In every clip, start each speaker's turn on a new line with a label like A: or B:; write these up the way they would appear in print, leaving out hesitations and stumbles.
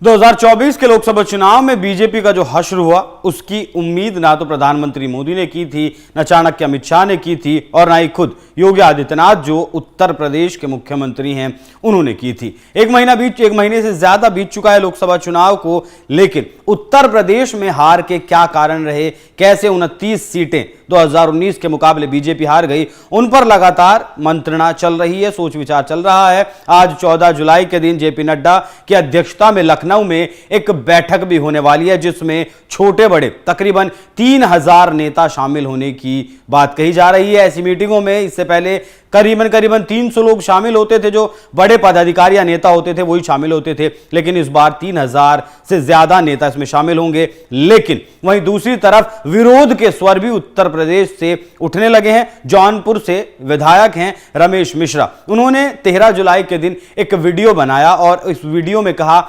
A: 2024 के लोकसभा चुनाव में बीजेपी का जो हश्र हुआ, उसकी उम्मीद ना तो प्रधानमंत्री मोदी ने की थी, न चाणक्य अमित शाह ने की थी, और ना ही खुद योगी आदित्यनाथ जो उत्तर प्रदेश के मुख्यमंत्री हैं उन्होंने की थी। एक महीने से ज्यादा बीत चुका है लोकसभा चुनाव को, लेकिन उत्तर प्रदेश में हार के क्या कारण रहे, कैसे 29 सीटें 2019 के मुकाबले बीजेपी हार गई, उन पर लगातार मंत्रणा चल रही है, सोच विचार चल रहा है। आज 14 जुलाई के दिन जेपी नड्डा की अध्यक्षता में लखनऊ में एक बैठक भी होने वाली है, जिसमें छोटे बड़े तकरीबन 3000 नेता शामिल होने की बात कही जा रही है। ऐसी मीटिंगों में इससे पहले करीबन 300 लोग शामिल होते थे, जो बड़े पदाधिकारी या नेता होते थे वही शामिल होते थे, लेकिन इस बार 3000 से ज्यादा नेता इसमें शामिल होंगे। लेकिन वहीं दूसरी तरफ विरोध के स्वर भी उत्तर प्रदेश से उठने लगे हैं। जौनपुर से विधायक हैं रमेश मिश्रा, उन्होंने 13 जुलाई के दिन एक वीडियो बनाया और इस वीडियो में कहा,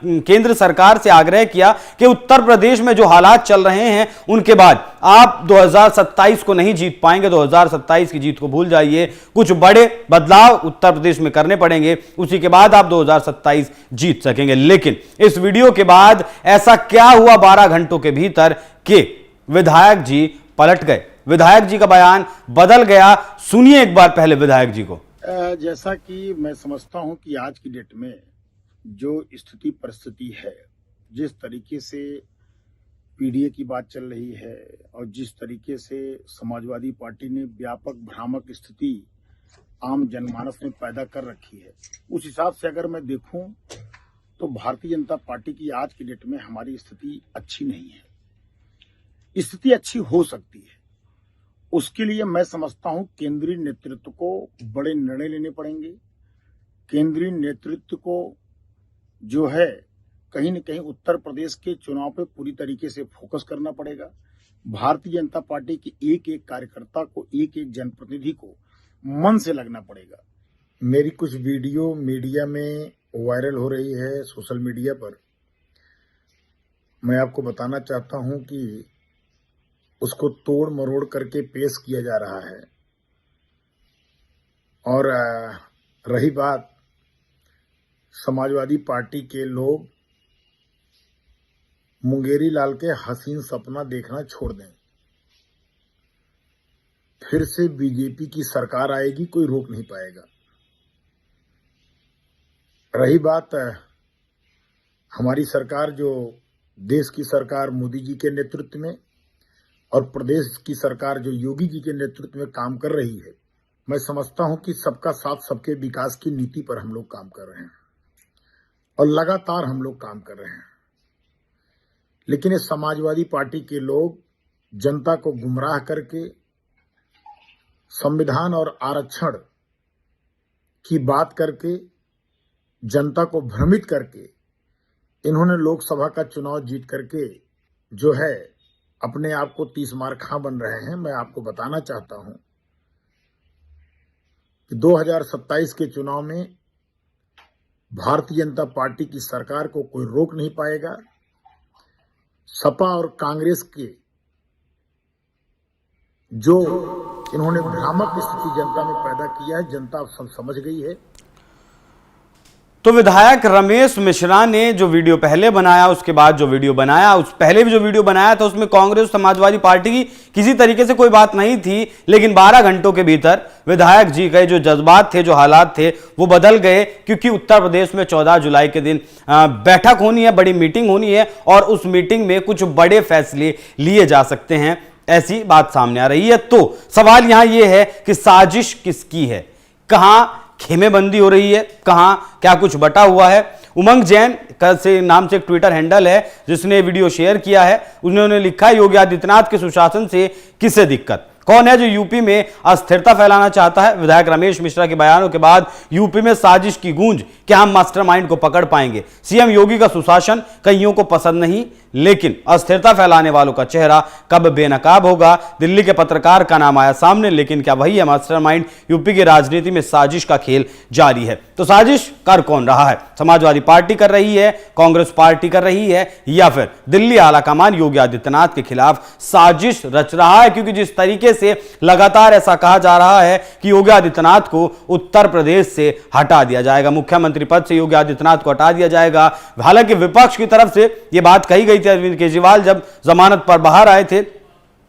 A: केंद्र सरकार से आग्रह किया कि उत्तर प्रदेश में जो हालात चल रहे हैं उनके बाद आप 2027 को नहीं जीत पाएंगे, 2027 की जीत को भूल जाइए, कुछ बड़े बदलाव उत्तर प्रदेश में करने पड़ेंगे, उसी के बाद आप 2027 जीत सकेंगे। लेकिन इस वीडियो के बाद ऐसा क्या हुआ 12 घंटों के भीतर कि विधायक जी पलट गए, विधायक जी का बयान बदल गया। सुनिए एक बार पहले विधायक जी को।
B: जैसा कि मैं समझता हूं कि आज की डेट में जो स्थिति परिस्थिति है, जिस तरीके से पीडीए की बात चल रही है और जिस तरीके से समाजवादी पार्टी ने व्यापक भ्रामक स्थिति आम जनमानस में पैदा कर रखी है, उस हिसाब से अगर मैं देखूं तो भारतीय जनता पार्टी की आज की डेट में हमारी स्थिति अच्छी नहीं है। स्थिति अच्छी हो सकती है, उसके लिए मैं समझता हूं केंद्रीय नेतृत्व को बड़े निर्णय लेने पड़ेंगे। केंद्रीय नेतृत्व को जो है कहीं न कहीं उत्तर प्रदेश के चुनाव पे पूरी तरीके से फोकस करना पड़ेगा। भारतीय जनता पार्टी के एक एक कार्यकर्ता को, एक एक जनप्रतिनिधि को मन से लगना पड़ेगा। मेरी कुछ वीडियो मीडिया में वायरल हो रही है, सोशल मीडिया पर। मैं आपको बताना चाहता हूं कि उसको तोड़ मरोड़ करके पेश किया जा रहा है। और रही बात समाजवादी पार्टी के लोग मुंगेरी लाल के हसीन सपना देखना छोड़ दें, फिर से बीजेपी की सरकार आएगी, कोई रोक नहीं पाएगा। रही बात हमारी सरकार, जो देश की सरकार मोदी जी के नेतृत्व में और प्रदेश की सरकार जो योगी जी के नेतृत्व में काम कर रही है, मैं समझता हूं कि सबका साथ सबके विकास की नीति पर हम लोग काम कर रहे हैं और लगातार हम लोग काम कर रहे हैं। लेकिन इस समाजवादी पार्टी के लोग जनता को गुमराह करके संविधान और आरक्षण की बात करके जनता को भ्रमित करके इन्होंने लोकसभा का चुनाव जीत करके जो है अपने आप को 30 मार खां बन रहे हैं। मैं आपको बताना चाहता हूं कि 2027 के चुनाव में भारतीय जनता पार्टी की सरकार को कोई रोक नहीं पाएगा। सपा और कांग्रेस के जो इन्होंने भ्रामक स्थिति जनता में पैदा किया है, जनता अब सब समझ गई है।
A: तो विधायक रमेश मिश्रा ने जो वीडियो पहले बनाया, उसके बाद जो वीडियो बनाया, उस पहले भी जो वीडियो बनाया था उसमें कांग्रेस समाजवादी पार्टी की किसी तरीके से कोई बात नहीं थी, लेकिन 12 घंटों के भीतर विधायक जी के जो जज्बात थे, जो हालात थे, वो बदल गए, क्योंकि उत्तर प्रदेश में 14 जुलाई के दिन बैठक होनी है, बड़ी मीटिंग होनी है और उस मीटिंग में कुछ बड़े फैसले लिए जा सकते हैं, ऐसी बात सामने आ रही है। तो सवाल यहां यह है कि साजिश किसकी है, कहां खेमेबंदी हो रही है, कहां क्या कुछ बटा हुआ है। उमंग जैन से नाम से एक ट्विटर हैंडल है जिसने वीडियो शेयर किया है, उन्होंने लिखा है, योगी आदित्यनाथ के सुशासन से किसे दिक्कत, कौन है जो यूपी में अस्थिरता फैलाना चाहता है। विधायक रमेश मिश्रा के बयानों के बाद यूपी में साजिश की गूंज, क्या हम मास्टरमाइंड को पकड़ पाएंगे। सीएम योगी का सुशासन कईयों को पसंद नहीं, लेकिन अस्थिरता फैलाने वालों का चेहरा कब बेनकाब होगा। दिल्ली के पत्रकार का नाम आया सामने, लेकिन क्या वही है मास्टरमाइंड। यूपी की राजनीति में साजिश का खेल जारी है। तो साजिश कर कौन रहा है, समाजवादी पार्टी कर रही है, कांग्रेस पार्टी कर रही है, या फिर दिल्ली आलाकमान योगी आदित्यनाथ के खिलाफ साजिश रच रहा है। क्योंकि जिस तरीके से लगातार ऐसा कहा जा रहा है कि योगी आदित्यनाथ को उत्तर प्रदेश से हटा दिया जाएगा, मुख्यमंत्री पद से योगी आदित्यनाथ को हटा दिया जाएगा। हालांकि विपक्ष की तरफ से यह बात कही गई थी अरविंद केजरीवाल जब जमानत पर बाहर आए थे,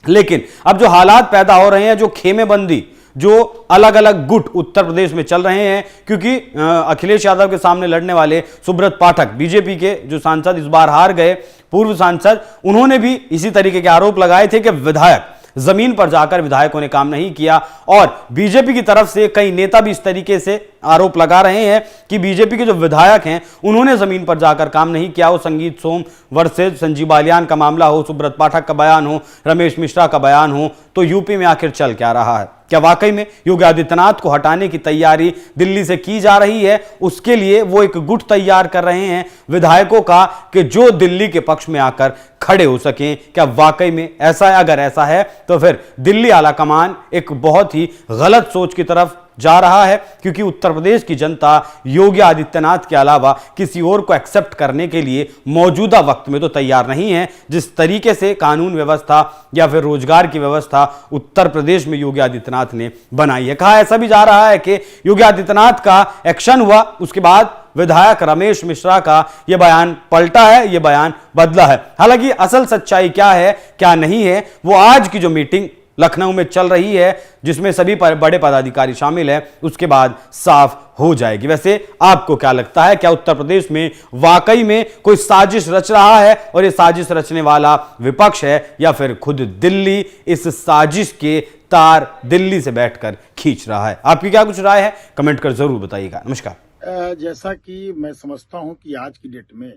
A: लेकिन अब जो हालात पैदा हो रहे हैं, जो खेमेबंदी, जो अलग अलग गुट उत्तर प्रदेश में चल रहे हैं, क्योंकि अखिलेश यादव के सामने लड़ने वाले सुब्रत पाठक, बीजेपी के जो सांसद इस बार हार गए, पूर्व सांसद, उन्होंने भी इसी तरीके के आरोप लगाए थे कि विधायक जमीन पर जाकर विधायकों ने काम नहीं किया। और बीजेपी की तरफ से कई नेता भी इस तरीके से आरोप लगा रहे हैं कि बीजेपी के जो विधायक हैं उन्होंने जमीन पर जाकर काम नहीं किया। वो संगीत सोम वर्सेस संजीव बालियान का मामला हो, सुब्रत पाठक का बयान हो, रमेश मिश्रा का बयान हो, तो यूपी में आखिर चल क्या रहा है? क्या वाकई में योगी आदित्यनाथ को हटाने की तैयारी दिल्ली से की जा रही है? उसके लिए वो एक गुट तैयार कर रहे हैं विधायकों का कि जो दिल्ली के पक्ष में आकर खड़े हो सकें। क्या वाकई में ऐसा है? अगर ऐसा है तो फिर दिल्ली आला कमान एक बहुत ही गलत सोच की तरफ जा रहा है, क्योंकि उत्तर प्रदेश की जनता योगी आदित्यनाथ के अलावा किसी और को एक्सेप्ट करने के लिए मौजूदा वक्त में तो तैयार नहीं है। जिस तरीके से कानून व्यवस्था या फिर रोजगार की व्यवस्था उत्तर प्रदेश में योगी आदित्यनाथ ने बनाई है। कहा ऐसा भी जा रहा है कि योगी आदित्यनाथ का एक्शन हुआ, उसके बाद विधायक रमेश मिश्रा का यह बयान पलटा है, यह बयान बदला है। हालांकि असल सच्चाई क्या है क्या नहीं है, वो आज की जो मीटिंग लखनऊ में चल रही है, जिसमें सभी बड़े पदाधिकारी शामिल हैं, उसके बाद साफ हो जाएगी। वैसे आपको क्या लगता है? क्या उत्तर प्रदेश में वाकई में कोई साजिश रच रहा है और ये साजिश रचने वाला विपक्ष है, या फिर खुद दिल्ली इस साजिश के तार दिल्ली से बैठकर खींच रहा है? आपकी क्या कुछ राय है? कमेंट कर जरूर बताइएगा। नमस्कार।
B: जैसा कि मैं समझता हूं कि आज की डेट में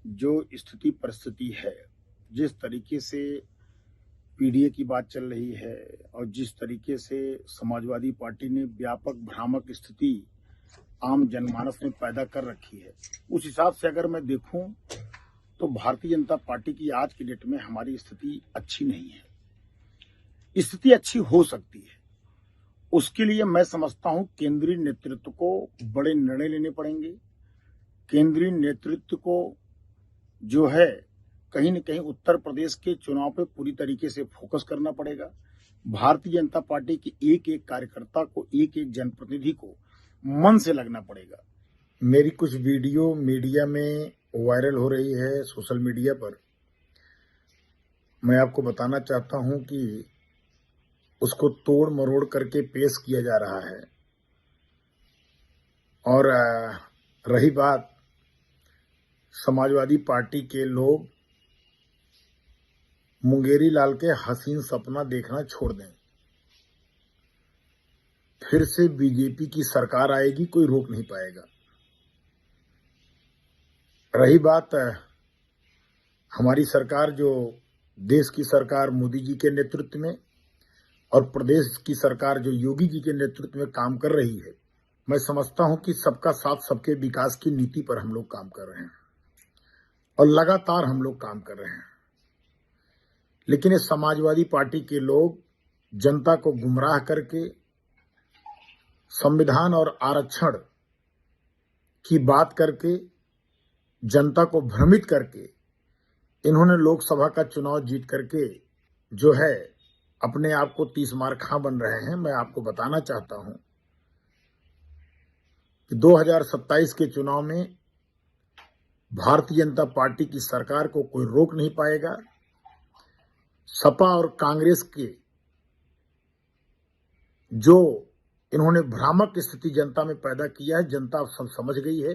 B: जो स्थिति परिस्थिति है, जिस तरीके से पीडीए की बात चल रही है और जिस तरीके से समाजवादी पार्टी ने व्यापक भ्रामक स्थिति आम जनमानस में पैदा कर रखी है, उस हिसाब से अगर मैं देखूं तो भारतीय जनता पार्टी की आज की डेट में हमारी स्थिति अच्छी नहीं है। स्थिति अच्छी हो सकती है, उसके लिए मैं समझता हूं केंद्रीय नेतृत्व को बड़े निर्णय लेने पड़ेंगे। केंद्रीय नेतृत्व को जो है कहीं न कहीं उत्तर प्रदेश के चुनाव पे पूरी तरीके से फोकस करना पड़ेगा। भारतीय जनता पार्टी के एक एक कार्यकर्ता को, एक एक जनप्रतिनिधि को मन से लगना पड़ेगा। मेरी कुछ वीडियो मीडिया में वायरल हो रही है, सोशल मीडिया पर। मैं आपको बताना चाहता हूं कि उसको तोड़ मरोड़ करके पेश किया जा रहा है। और रही बात समाजवादी पार्टी के लोग मुंगेरी लाल के हसीन सपना देखना छोड़ दें, फिर से बीजेपी की सरकार आएगी, कोई रोक नहीं पाएगा। रही बात हमारी सरकार, जो देश की सरकार मोदी जी के नेतृत्व में और प्रदेश की सरकार जो योगी जी के नेतृत्व में काम कर रही है, मैं समझता हूं कि सबका साथ सबके विकास की नीति पर हम लोग काम कर रहे हैं और लगातार हम लोग काम कर रहे हैं। लेकिन इस समाजवादी पार्टी के लोग जनता को गुमराह करके संविधान और आरक्षण की बात करके जनता को भ्रमित करके इन्होंने लोकसभा का चुनाव जीत करके जो है अपने आप को 30 मार खां बन रहे हैं। मैं आपको बताना चाहता हूं कि 2027 के चुनाव में भारतीय जनता पार्टी की सरकार को कोई रोक नहीं पाएगा। सपा और कांग्रेस के जो इन्होंने भ्रामक स्थिति जनता में पैदा किया है, जनता अब सब समझ गई है।